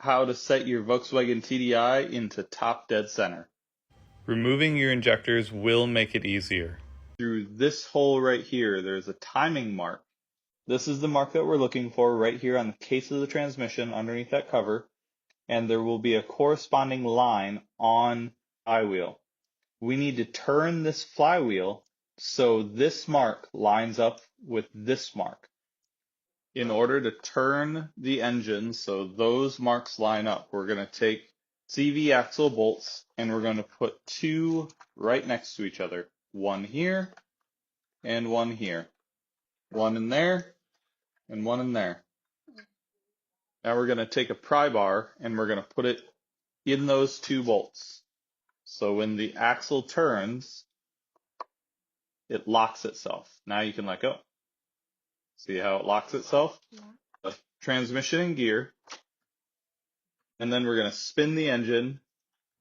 how to set your Volkswagen TDI into top dead center. Removing your injectors will make it easier. Through this hole right here, there's a timing mark. This is the mark that we're looking for right here on the case of the transmission underneath that cover, and there will be a corresponding line on the flywheel. We need to turn this flywheel so this mark lines up with this mark. In order to turn the engine so those marks line up, we're going to take CV axle bolts and we're going to put two right next to each other. One here and one here. One in there and one in there. Now we're going to take a pry bar and we're going to put it in those two bolts. So when the axle turns, it locks itself. Now you can let go. See how it locks itself? Yeah. The transmission and gear. And then we're going to spin the engine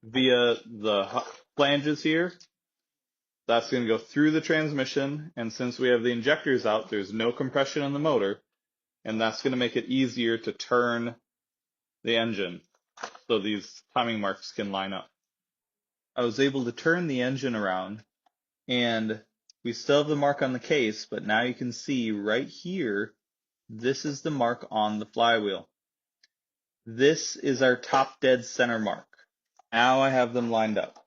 via the flanges here. That's going to go through the transmission. And since we have the injectors out, there's no compression in the motor. And that's going to make it easier to turn the engine so these timing marks can line up. I was able to turn the engine around and we still have the mark on the case, but now you can see right here, this is the mark on the flywheel. This is our top dead center mark. Now I have them lined up.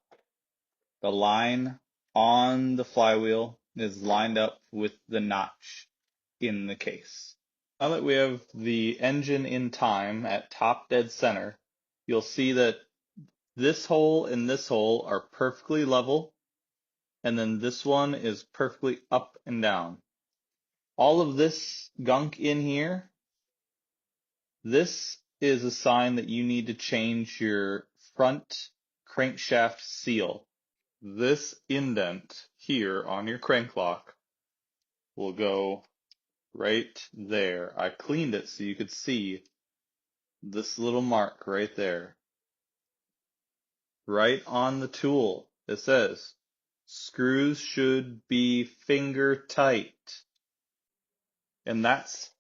The line on the flywheel is lined up with the notch in the case. Now that we have the engine in time at top dead center, you'll see that this hole and this hole are perfectly level, and then this one is perfectly up and down. All of this gunk in here, this is a sign that you need to change your front crankshaft seal. This indent here on your crank lock will go right there. I cleaned it so you could see this little mark right there. Right on the tool, it says, screws should be finger tight. And that's